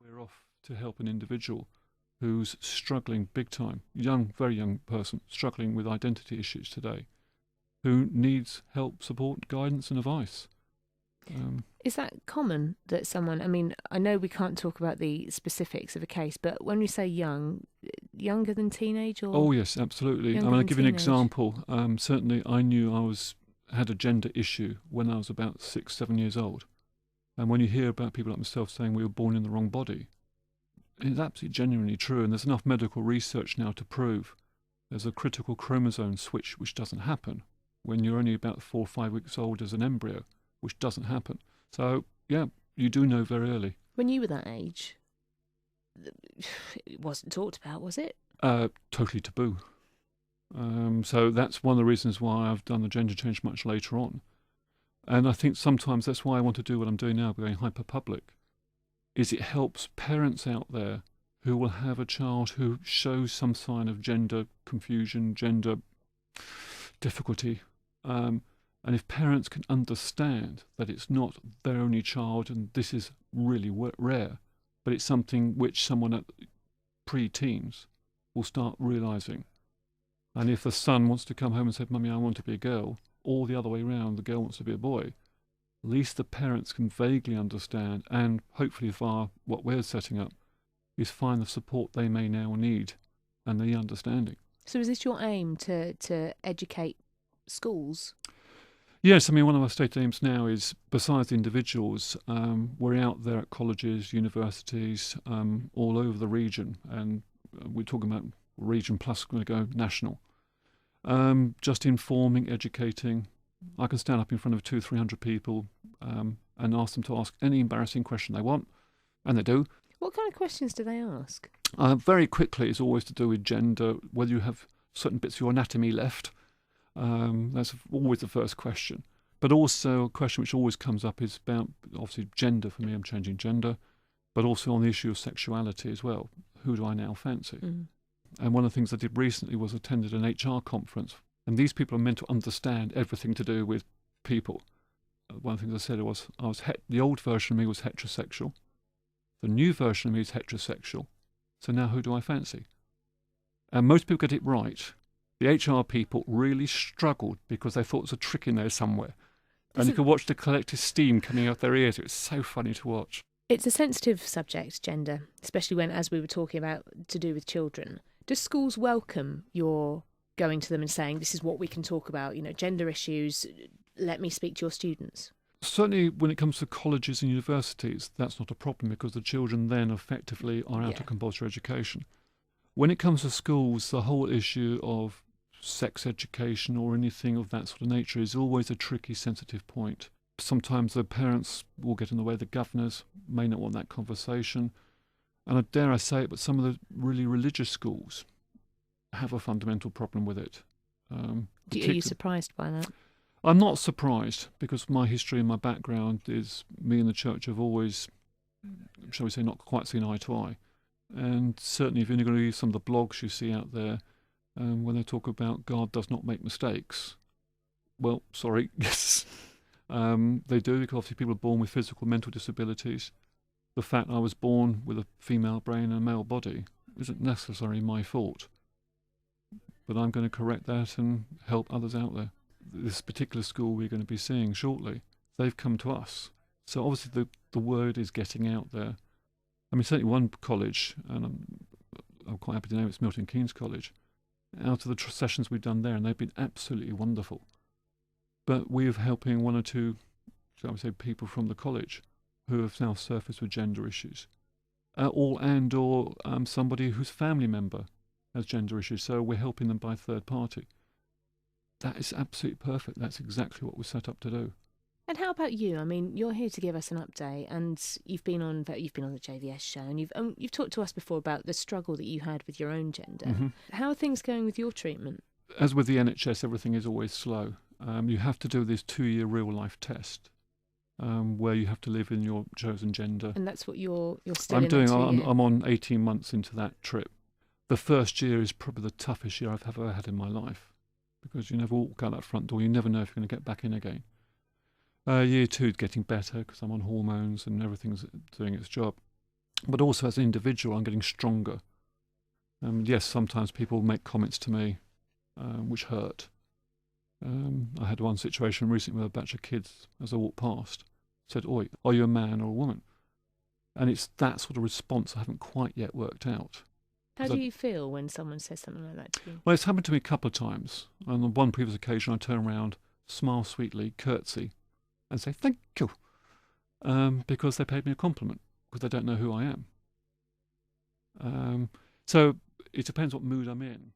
we're off to help an individual who's struggling big time, young, very young person, struggling with identity issues today, who needs help, support, guidance and advice. Is that common that someone, I mean, I know we can't talk about the specifics of a case, but when we say young, younger than teenage or Oh yes, absolutely. I'm younger going to than give you an teenage? example. Certainly I knew had a gender issue when I was about 6, 7 years old. And when you hear about people like myself saying we were born in the wrong body, it's absolutely genuinely true. And there's enough medical research now to prove there's a critical chromosome switch which doesn't happen when you're only about 4 or 5 weeks old as an embryo, which doesn't happen. So, yeah, you do know very early. When you were that age, it wasn't talked about, was it? Totally taboo. So that's one of the reasons why I've done the gender change much later on. And I think sometimes that's why I want to do what I'm doing now, going hyper public, is it helps parents out there who will have a child who shows some sign of gender confusion, gender difficulty. And if parents can understand that it's not their only child and this is really rare, but it's something which someone at pre-teens will start realising. And if the son wants to come home and say, "Mummy, I want to be a girl," or the other way around, the girl wants to be a boy, at least the parents can vaguely understand, and hopefully via what we're setting up, is find the support they may now need and the understanding. So is this your aim to educate schools? Yes, I mean, one of our stated aims now is, besides the individuals, we're out there at colleges, universities, all over the region, and we're talking about region plus going to go national. Just informing, educating. I can stand up in front of 200-300 people and ask them to ask any embarrassing question they want, and they do. What kind of questions do they ask? Very quickly, it's always to do with gender, whether you have certain bits of your anatomy left. That's always the first question. But also a question which always comes up is about, obviously, gender. For me, I'm changing gender, but also on the issue of sexuality as well. Who do I now fancy? Mm. And one of the things I did recently was attended an HR conference. And these people are meant to understand everything to do with people. One of the things I said was, the old version of me was heterosexual. The new version of me is heterosexual. So now who do I fancy? And most people get it right. The HR people really struggled because they thought there was a trick in there somewhere. And you could watch the collective steam coming out their ears. It was so funny to watch. It's a sensitive subject, gender, especially when, as we were talking about, to do with children. Do schools welcome your going to them and saying, this is what we can talk about, gender issues, let me speak to your students? Certainly when it comes to colleges and universities, that's not a problem because the children then effectively are out of compulsory education. When it comes to schools, the whole issue of sex education or anything of that sort of nature is always a tricky, sensitive point. Sometimes the parents will get in the way, the governors may not want that conversation. And I dare I say it, but some of the really religious schools have a fundamental problem with it. Are you surprised by that? I'm not surprised because my history and my background is me and the church have always, shall we say, not quite seen eye to eye. And certainly if you're going to read some of the blogs you see out there, when they talk about God does not make mistakes, well, sorry, yes, they do, because obviously people are born with physical, mental disabilities. The fact I was born with a female brain and a male body isn't necessarily my fault. But I'm going to correct that and help others out there. This particular school we're going to be seeing shortly, they've come to us. So obviously the word is getting out there. I mean, certainly one college, and I'm quite happy to know it's Milton Keynes College, out of the sessions we've done there, and they've been absolutely wonderful. But we're helping one or two, shall we say, people from the college who have now surfaced with gender issues, or somebody whose family member has gender issues, so we're helping them by third party. That is absolutely perfect. That's exactly what we're set up to do. And how about you? I mean, you're here to give us an update, and you've been on the JVS show, and you've talked to us before about the struggle that you had with your own gender. Mm-hmm. How are things going with your treatment? As with the NHS, everything is always slow. You have to do this 2-year real-life test, where you have to live in your chosen gender. And that's what you're still I'm in doing. that 2 year. I'm on 18 months into that trip. The first year is probably the toughest year I've ever had in my life, because you never walk out that front door. You never know if you're going to get back in again. Year 2 is getting better because I'm on hormones and everything's doing its job. but also as an individual, I'm getting stronger. Yes, sometimes people make comments to me which hurt. I had one situation recently with a batch of kids as I walked past, said, "Oi, are you a man or a woman?" And it's that sort of response I haven't quite yet worked out. How do you feel when someone says something like that to you? Well, it's happened to me a couple of times. And on one previous occasion, I turn around, smile sweetly, curtsy, and say, "Thank you," because they paid me a compliment, because they don't know who I am. So it depends what mood I'm in.